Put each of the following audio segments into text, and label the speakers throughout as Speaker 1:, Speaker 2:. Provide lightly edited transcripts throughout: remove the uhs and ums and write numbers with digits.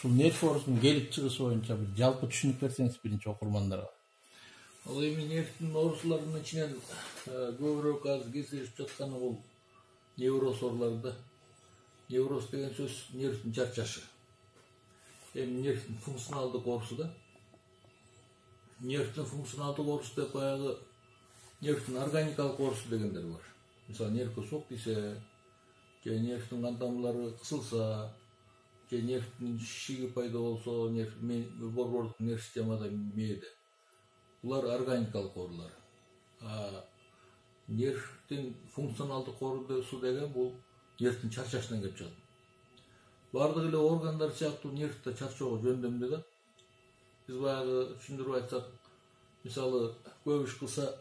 Speaker 1: ушул нерв оорусунун келип чыгышы боюнча бир жалпы түшүнүк берсеңиз биринчи окурмандарга.
Speaker 2: Ал эми нервтин оорусуларынын ичинен көбүрөөк азыр кездешип жатканы бул невроз ооруларда. Невроз деген сөз нервтин чарчашы. Эми нервтин функционалдык оорусу да. Нервтин функционалдык оорусу деп баягы нервтин органикалык оорусу дегендер бар. Мисалы нервге сок тийсе, же нервтин кан тамырлары кысылса, же нервтин шишиги пайда болсо, борбордук нерв системада мээде. Булар органикалык оорулар. Нервтин функционалдык оорусу деген бул нервтин чарчашынан келип чыгат. Бардык эле органдар сыяктуу нерв да чарчоого жөндөмдүү да. Биз баягы түшүндүрүп айтсак, мисалы көп иш кылса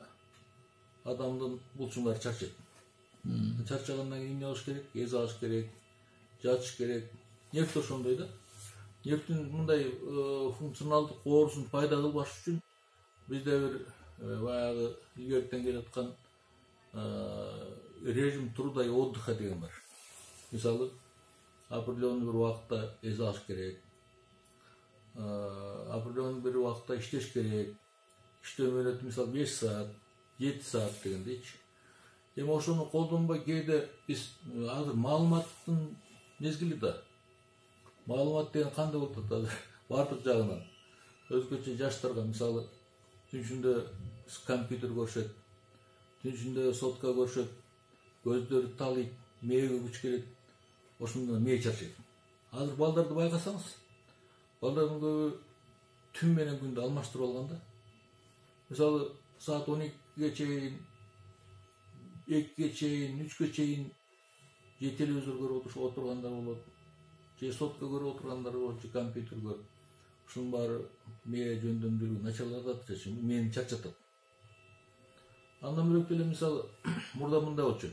Speaker 2: адамдын булчуңдары чарчайт. Чарчагандан кийин эмне кылыш керек? Эз алыш керек, жатыш керек. Нерв да ошондой да. Нервтин мындай функционалдык оорусун пайда кылбаш үчүн бизде бир баягы илгертен келаткан режим труда и отдыха деген бар. Мисалы определенный бир убакытта эз алыш керек, определенный бир убакытта иштеш керек. Иштөө мөөнөтү мисалы 5 саат, 7 саат дегендейчи. Эми ошону колдонбой кээде биз азыр маалыматтын мезгили да. Маалымат деген кандай болуп атат азыр бардык жагынан. Өзгөчө жаштарга мисалы түнчүндө компьютер көрүшөт, түнчүндө сотка көрүшөт, көздөрү талыйт, мээге күч келет. Ошондо мээ чарчайт. Азыр балдарды байкасаңыз, балдардын көбү түн менен күндү алмаштырып алган да. Мисалы саат 12-ге чейин, 2-ге чейин, 3-ге чейин же телевизор көрүп отургандар болот, же сотка көрүп отургандар болот, же компьютер көрүп. Ушунун баары мээ жөндөмдүүлүгүн начарлатат, мээни чарчатат. Андан бөлөк эле мисалы мурда мындай болчу.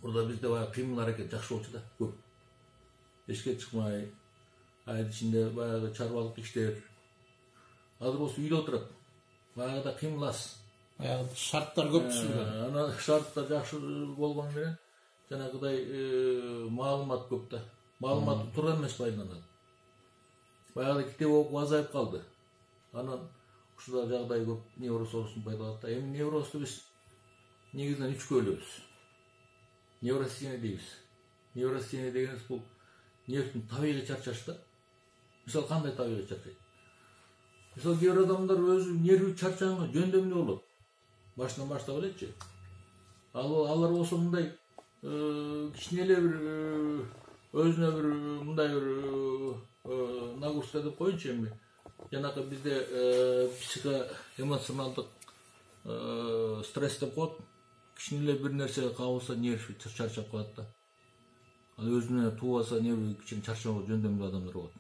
Speaker 2: Мурда бизде баягы кыймыл аракет жакшы болчу да, көп. Эшикке чыкмай, айыл ичинде баягы чарбалык иштер. Азыр болсо үйдө отурат. Баягыда кыймыл аз.
Speaker 1: Баягы шарттар көп түзүлгөн.
Speaker 2: Ана шарттар жакшы болгону менен жанагыдай маалымат көп да. Маалымат туура эмес байланат. Баягы китеп окуп азайып калды. Анан ушундай жагдай көп невроз оорусун пайда кылат да. Эми неврозду биз негизинен 3-кө бөлөбүз. Невростения дейбиз. Невростения дегенибиз бул нервтин табигый чарчашы да. Мисалы кандай табигый чарчайт? Мисалы кээ бир адамдар өзү нерви чарчаганга жөндөмдүү болот. Башынан баштап элечи. Алар болсо мындай кичине эле бир өзүнө бир мындай бир нагрузка деп коеюнчу эми. Жанагы бизде психоэмоционалдык стресс деп коет. Кичине эле бир нерсеге кабылса нерви чарчап калат да. Ал өзүнө туубаса нерви кичине чарчоого жөндөмдүү адамдар болот.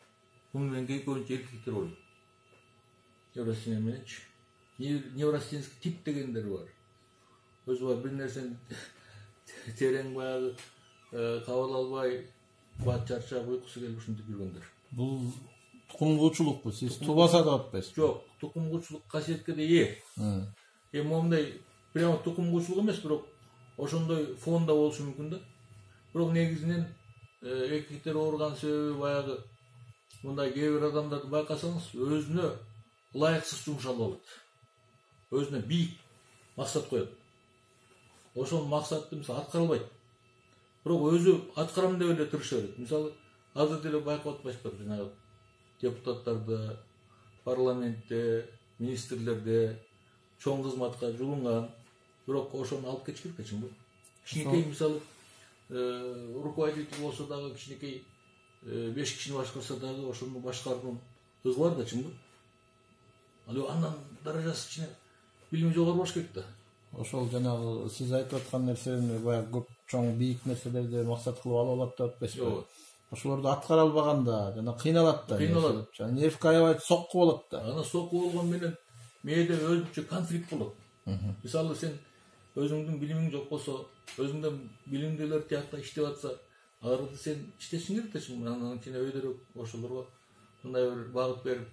Speaker 2: Муну менен көбүнчө эркектер болот. Невростения мененчи. Невростенский тип дегендер бар. Өзү бар бир нерсени терең баягы кабыл албай, бат чарчап, уйкусу келип ушинтип жүргөндөр.
Speaker 1: Бул тукумгучулукпу? Сиз туубаса да атпайсызбы?
Speaker 2: Жок, тукумгучулук касиетке да ээ. Эми мондай прямо тукумгучулук эмес, бирок ошондой фонда болушу мүмкүн да. Бирок негизинен эркектер ооруган себеби баягы мындай кээ бир адамдарды байкасаңыз, өзүнө ылайыксыз жумшалып алат. Өзүнө бийик максат коет. Ошол максатты мисалы аткара албайт. Бирок өзү аткарам деп эле тырыша берет. Мисалы азыр деле байкап атпайсызбы, жанагы депутаттарды, парламентте, министрлерде чоң кызматка жулунган, бирок ошону алып кетиш керек эчимби. Кичинекей мисалы руководитель болсо дагы кичинекей 5 кишини башкарса дагы ошону башкарууну ызы бар да, чынбы? Ал андан даражасы кичине билими жогору болуш керек да.
Speaker 1: Ошол жанагы сиз айтып аткан нерсени баягы көп чоң бийик нерселерди максат кылып ала алат деп атпайсызбы?
Speaker 2: Жок.
Speaker 1: Ошолорду аткара албаганда жана кыйналат да.
Speaker 2: Кыйналат.
Speaker 1: Жана нервке аябай сокку болот да.
Speaker 2: Ана сокку болгон менен мээде өзүнчө конфликт болот. Мисалы сен өзүңдүн билимиң жок болсо, өзүңдөн билимдүүлөр тиякта иштеп атса, аларды сен иштешиң керек да, анан кичине өйдөрөөк ошолорго мындай бир багыт берип,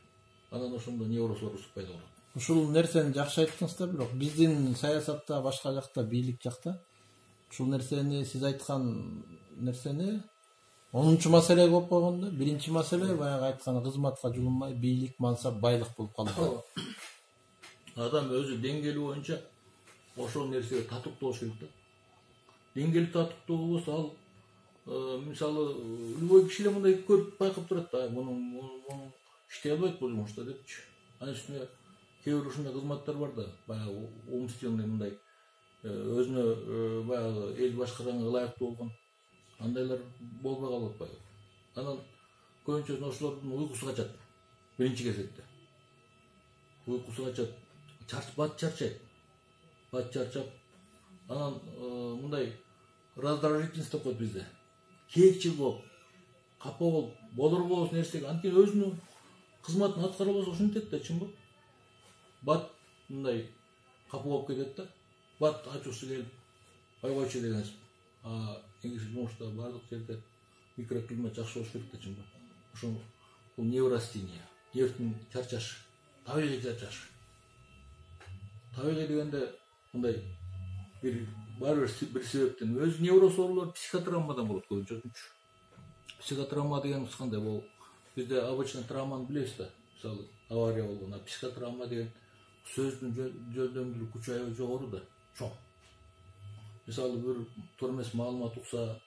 Speaker 2: анан ошондо невроз оорусу пайда болот.
Speaker 1: Ушул нерсени жакшы айттыңыз да, бирок биздин саясатта, башка жакта, бийлик жакта ушул нерсени, сиз айткан нерсени 10-нчу маселе болуп койгондо, биринчи маселе баягы айткан кызматка жулунмай, бийлик, мансап, байлык болуп калды.
Speaker 2: Адам өзү деңгээли боюнча ошол нерсеге татыктуу болуш керек да. Деңгээли татыктуу болбосо ал мисалы любой киши эле мындай көрүп байкап турат да, мунун иштей албайт бул жумушта депчи. Анын үстүнө кээ бир ушундай кызматтар бар да, баягы умственный мындай өзүнө баягы эл башкарганга ылайыктуу болгон андайлар болбой калып атпайбы. Анан көбүнчөсүн ошолордун уйкусу качат. Биринчи кезекте уйкусу качат, бат чарчап, анан мындай раздражительность деп коет бизде. Кээкчил болуп, капа болуп, болор нерсеге анткени өзүнүн кызматын аткара албаса ушинтет да, чынбы? Бат мындай капа болуп кетет да. Бат ачуусу келип, койчу деген негизи жумушта баардык жерде микроклимат жакшы болуш керек да, чынбы? Ошол бул неврастения, нервтин чарчашы, табигый чарчаш. Табигый дегенде мындай бир себептен өзү невроз оорулар психотравмадан болот көбүнчөсүнчү. Психотравма деген кандай бул? Бизде обычно травманы билебиз да. Мисалы авария болгон, психотравма деген сөздүн жөндөмдүүлүгү күчү аябай жогору да, чоң. Мисалы бир туура эмес маалымат укса,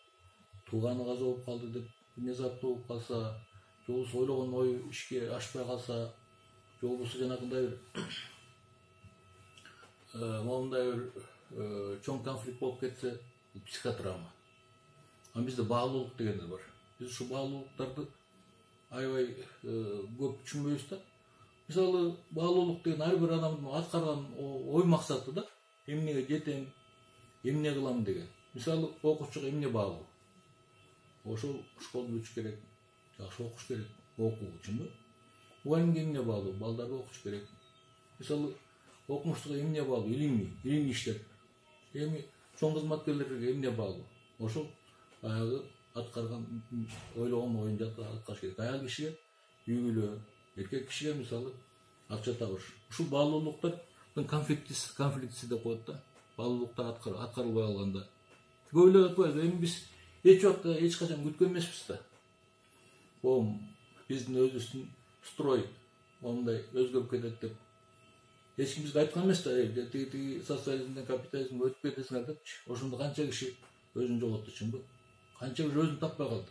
Speaker 2: тууганы каза болуп калды деп внезапно болуп калса, же болбосо ойлогон ой ишке ашпай калса, же болбосо жанагындай мондай бир чоң конфликт болуп кетсе, психотравма. Анан бизде баалуулук дегендер бар. Биз ушу баалуулуктарды аябай көп түшүнбөйбүз да. Мисалы баалуулук деген ар бир адамдын аткарган ой максаты да, эмнеге жетем, эмне кылам деген. Мисалы окуучуга эмне баалуу? Ошол школду бүтүш керек, жакшы окуш керек, окуу үчүнбү? Мугалимге эмне баалуу? Балдарды окуш керек. Мисалы окумуштуга эмне баалуу? Илимий иштеп. Эми чоң кызматкерлерге эмне баалуу? Ошол баягы аткарган ойлогон оюн аткарыш керек. Аял кишиге үй бүлө, эркек кишиге мисалы акча табыш. Ушул баалуулуктардын конфликтиси деп коет да. Баалуулуктар аткарылбай калганда. Көп эле атпайбыз. Эми биз эч убакта эч качан күткөн эмеспиз да. Биздин өзүбүздүн строй мондай өзгөрүп кетет деп эч ким бизге айткан эмес да. Тиги социализмден капитализмге өтүп кетесиңер депчи. Ошондо канча киши өзүн жоготту, чынбы? Канча киши өзүн таппай калды.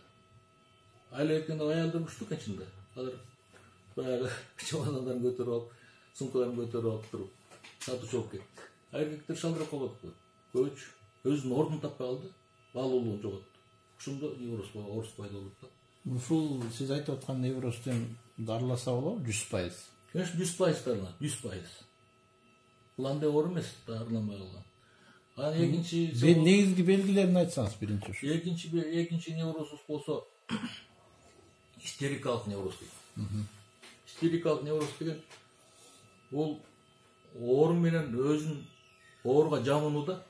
Speaker 2: Айла эркендер аялдар күчтүү экен чынында. Алар баягы чемодандарын көтөрүп алып, сумкаларын көтөрүп алып туруп, сатуучу болуп кетти. Эркектер шалдырап калып атпайбы? Көбүчү өзүнүн ордун таппай калды, баалуулугун жоготту. Ошондо невроз пайда болот да.
Speaker 1: Ушул сиз айтып аткан невроздон дарыласа болобу? 100%.
Speaker 2: Конечно, 100% дарыланат, 100%. Бул андай оор эмес, дарыламай калган. Анан экинчи
Speaker 1: негизги белгилерин айтсаңыз биринчи ушу.
Speaker 2: Экинчи неврозубуз болсо истерикалык невроз дейт. Истерикалык невроз деген бул оору менен өзүн ооруга жамынуу да.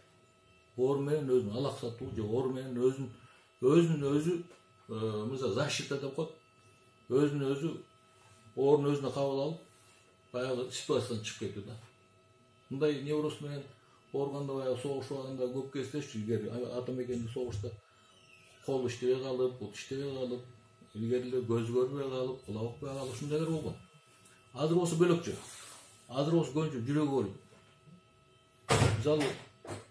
Speaker 2: Оору менен өзүн алаксатуу же оору менен өзүн өзү мисалы защита деп коет. Өзүн өзү оорун өзүнө кабыл алып, баягы ситуациядан чыгып кетүү да. Мындай невроз менен ооруганда баягы согуш убагында көп кездештик. Илгери атамекендик согушта кол иштебей калып, бут иштебей калып, илгериле көз көрбөй калып, кулак укпай калып ушундайлар болгон. Азыр болсо бөлөкчө. Азыр болсо көбүнчө жүрөгү ооруйт. Мисалы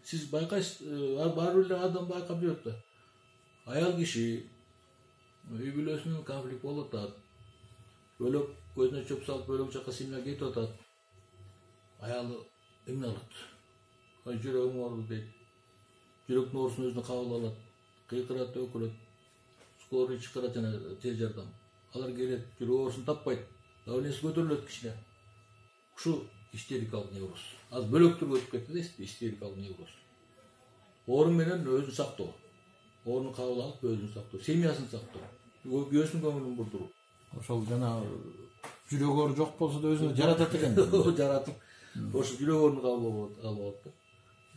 Speaker 2: сиз байкайсыз, ар бир адам байкап жүрөт да. Аял киши үй бүлөсүнүн конфликт болуп атат. Бөлөк көзүнө чөп салып, бөлөк жака сыймай кетип атат. Аялы эмне алат? Жүрөгүм ооруду дейт. Жүрөктүн оорусун өзүнө кабыл алат. Кыйкырат, өкүрөт. Скорый чакырат жана тез жардам. Алар келет, жүрөк оорусун таппайт. Давлениеси көтөрүлөт кишиде. Ушу истерикалык невроз. Азыр бөлөктөргө өтүп кетти да, истерикалык невроз. Оору менен өзүн сактоо. Оорун кабыл алып, өзүн сактоо, семьясын сактоо. Күйөөсүнүн көңүлүн бурдуруу.
Speaker 1: Ошол жана жүрөк оору жок болсо да өзүнө жаратат экен.
Speaker 2: Жаратып, ошо жүрөк оорун кабыл алат да.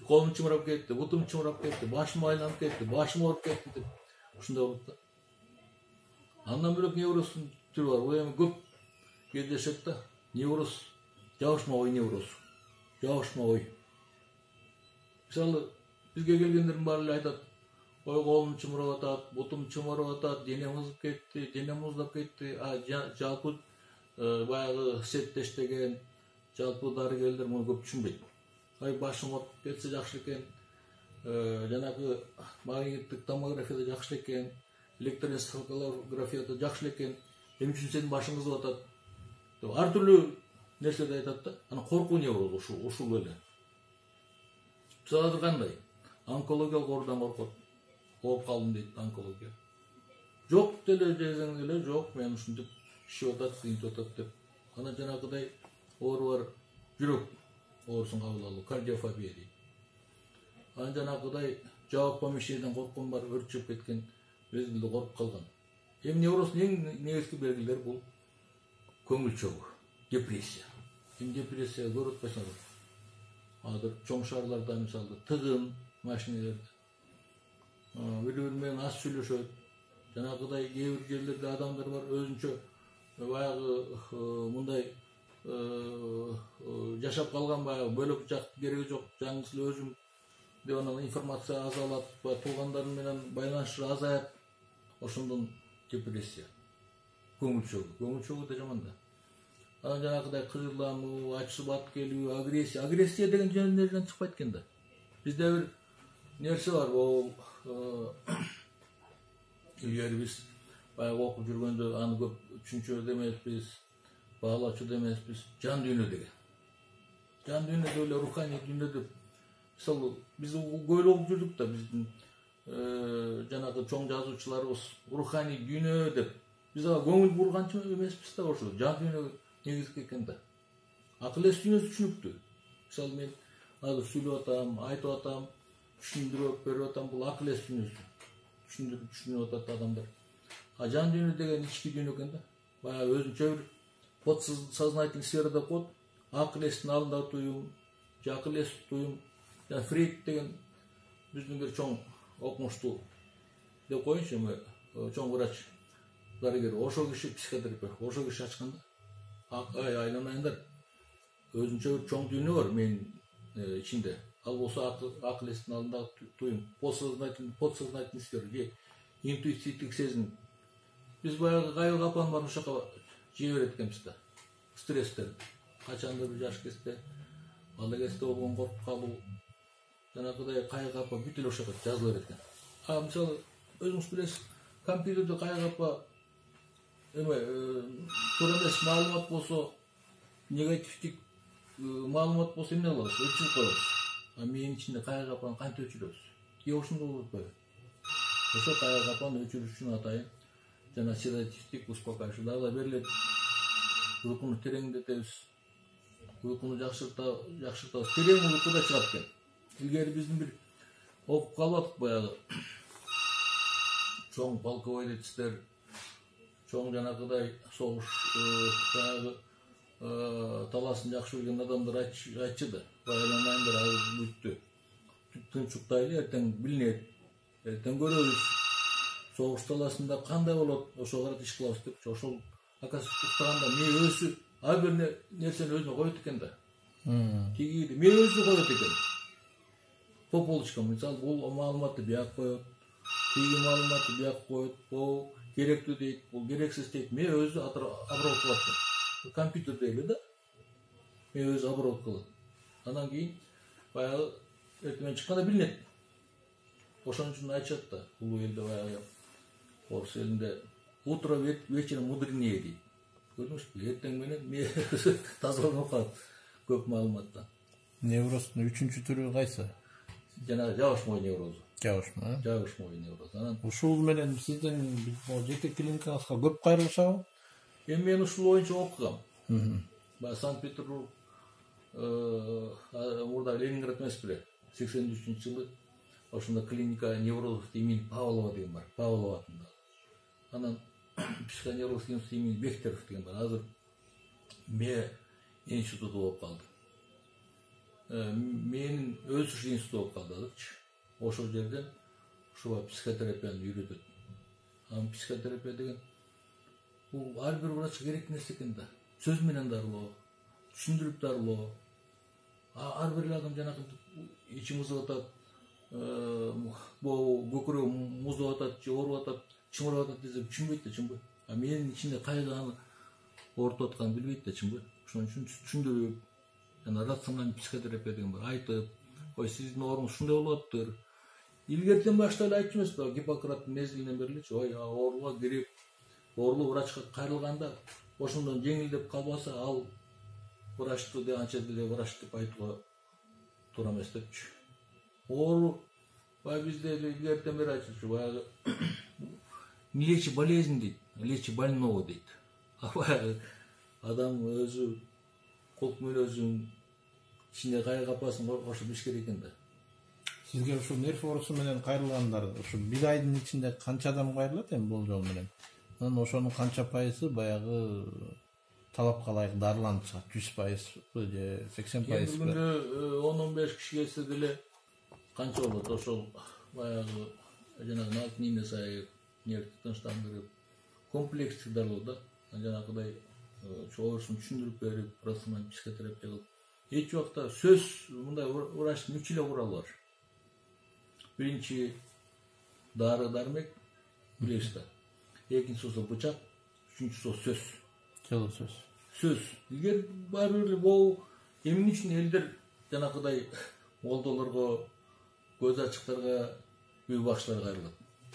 Speaker 2: Колум чымырап кетти, бутум чымырап кетти, башым айланып кетти, башым ооруп кетти деп ушундай болот да. Андан бөлөк невроздун түрү бар. Бул эми көп кездешет да. Невроз, жабышма ой невроз. Жабышма ой. Мисалы, бизге келгендердин баары эле айтат, ой колум чымырап атат, бутум чымырап атат, денем ызып кетти, денем уздап кетти. Жалпы баягы септештеген жалпы дарыгерлер муну көп түшүнбөйт. Башың ооруп кетсе жакшы экен, жанагы магниттик томографияда жакшы экен, электроэнцефалографияда жакшы экен, эмне үчүн сенин башың ызып атат деп ар түрлүү нерселерди айтат да. Анан коркуу невроз ушул эле. Мисалы азыр кандай? Онкологиялык оорудан коркот. Ооруп калдым дейт онкология. Жок деле десең эле жок, мен ушинтип ишип атат, кыйынтып атат деп. Анан жанагыдай оору бар, жүрөк оорусун кабыл алуу, кардиофобия дейт. Анан жанагыдай жабык помещениеден корккон бар, өрт кеткен, мезгилде коруп калган. Эми невроздун эң негизги белгилери бул көңүл чөгүү, депрессия. Эми депрессия көрүп атпайсыңар. Азыр чоң шаарларда мисалы тыгын машиналерде бири-бири менен аз сүйлөшөт. Жанагыдай кээ бир жерлерде адамдар бар өзүнчө баягы мындай жашап калган баягы бөлөк жак кереги жок, жаңгыс эле өзүм деп анан информация аз алат, туугандар менен байланышы азаят. Ошондон депрессия, көңүл чөгүү да жаман да. Анан жанагыдай кыжырлануу, ачуу бат келүү, агрессия. Агрессия деген жерден чыкпайт экен да. Бизде бир нерсе бар, бул илгери биз баягы окуп жүргөндө аны көп түшүнчү демеспиз, баалачу демеспиз, жан дүйнө деген. Жан дүйнө деп эле руханий дүйнө деп. Мисалы биз көп окуп жүрдүк да, биздин жанагы чоң жазуучуларыбыз руханий дүйнө деп. Биз ага көңүл бурганчы эмеспиз да, ошо жан дүйнө негизги экен да. Акыл эс дүйнөсү түшүнүктүү. Мисалы мен азыр сүйлөп атам, айтып атам, түшүндүрүп берип атам, бул акыл эс дүйнөсү. Түшүнүп атат адамдар. А жан дүйнө деген ички дүйнө экен да. Баягы өзүнчө бир подсознательный сферада коет. Акыл эстин алдындагы туюм, акыл эс туюм. Фрейд деген биздин бир чоң окумуштуу деп коеюнчу, чоң врач, дарыгер. Ошол киши психотерапевт, ошол киши ачкан да. Айланайындар, өзүнчө бир чоң дүйнө бар менин ичинде. Ал болсо акыл эстин алдындагы туюм, подсознательный сфера же интуитивдик сезим. Биз баягы кайыл капан бар ошоко жей берет экенбиз да. Стресстер, качандыр бир жаш кезде, бала кезде болгон коркуп калуу, жанагыдай кайыл капа бүт эле ошого жазыла берет экен. Мисалы өзүңүз билесиз, компьютерде кайыл капа туура эмес маалымат болсо, негативдик маалымат болсо эмне кылабыз? Өчүрүп коебуз. Менин ичинде кайыл капаны кантип өчүрөбүз? Ошондой болуп атпайбы? Ошо кайыл капаны өчүрүш үчүн атайын жана седативдик успокаивающий дагы берилет. Уйкуну тереңдетебиз. Уйкуну жакшыртабыз. Терең уйкуда чыгат экен. Илгери биздин бир окуп калбадык баягы. Чоң полковой детиштер, чоң жанагыдай согуш баягы таласын жакшы билген адамдар айтчы да. Байланайындар, азыр бүттү. Тынчуктайлы, эртең билинет. Эртең көрөбүз. Согуш таласында кандай болот, ошого карата иш кылабыз деп. Ошол акасыз уктаганда мен өзү ар бир нерсени өзүнө коет экен да. Тигиди мен өзү коет экен. По полочкам, мисалы бул маалыматты бияк коет, тиги маалыматты бияк коет, бул керектүү дейт, бул керексиз дейт. Мен өзү обработка кылат экен. Компьютерде эле да. Мен өзү обработка кылат. Анан кийин баягы эртең чыкканда билинет. Ошон үчүн айтышат да, бул элде баягы орус элинде утро вечером мудренее дейт. Көрдүңүзбү? Эртең менен тазаланып калат көп маалыматтан.
Speaker 1: Невроздун 3-чү түрү кайсы?
Speaker 2: Жанагы жабышмой неврозу.
Speaker 1: Жабышмой
Speaker 2: невроз. Анан
Speaker 1: ушул менен сиздин жеке клиникаңызга көп кайрылышабы?
Speaker 2: Эми мен ушул боюнча окугам. Баягы Санкт-Петербург мурда Ленинград эмес беле? 83-жылы ошондо клиника неврозов имени Павлова деген бар. Павлова атында. Анан психоневрология институты имени Бехтеров деген бар. Азыр ме институту болуп калды. Менин өсүш институту болуп калды азырчы. Ошол жерден ушуга психотерапияны үйрөтөт. Анан психотерапия деген бул ар бир врачка керек нерсе экен да. Сөз менен дарылоо, түшүндүрүп дарылоо. Ар бир адам жанагы ичим ызып атат, bu көкірегі мұздап атат же ооруп атат чымырап атат десе түшүнбөйт да чынбы. А менин ичинде кайда аны ооруп атканын билбейт да чынбы. Ошон үчүн түшүндүрүп жана рациональный психотерапия деген бар, айтып, ой сиздин ооруңуз ушундай болуп атыптыр. Илгертен башта эле айтчу эмеспи, Гиппократтын мезгилинен бери элечи, ой ооруга кирип, оорулуу врачка кайрылганда ошондон жеңилдеп калбаса, ал врачты да анча деле врач деп айтууга туура эмес депчү. Оору баягы бизде илгертен бери айтчу, баягы не лечи болезнь дейт, лечи больного дейт. А баягы адам өзү колк мүнөзүн ичинде кайгы капасын кошуп иш керек экен да.
Speaker 1: Сизге ушул нерв оорусу менен кайрылгандар ушу бир айдын ичинде канча адам кайрылат эми болжол менен? Анан ошонун канча пайызы баягы талапка ылайык дарыланып чыгат? 100% же 80%?
Speaker 2: Бүгүндө 10-15 киши келсе деле канча болот? Ошол баягы жанагы наатнине сайып, нервди тынчтандырып, комплекстик дарылоо да. Жанагыдай оорусун түшүндүрүп берип, рационалдык психотерапия кылып. Эч убакта сөз мындай врачтын 3 эле куралы бар. Биринчи дары дармек, билесиз да. Экинчиси бычак, үчүнчүсү сөз.
Speaker 1: Жолу сөз.
Speaker 2: Сөз. Эгер баары бир бул эмне үчүн элдер жанагыдай олдолорго, көз ачыктарга, үй бакчыларга кайрылат?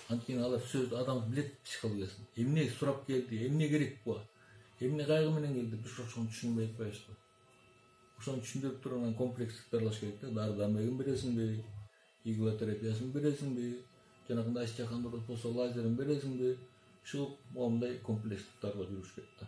Speaker 2: Анткени алар сөз адам билет психологиясын. Эмне сурап келди, эмне керек буга? Эмне кайгы менен келди? Биз ошону түшүнбөй атпайбызбы? Ошону түшүндүрүп туруп комплекстик дарылаш керек да. Дары дармегин бересиңби? Иглотерапиясын бересиңби? Жанагындай остеохондроз болсо лазерин бересиңби? Ушул моундай комплекстик дарылоо жүрүш керек да.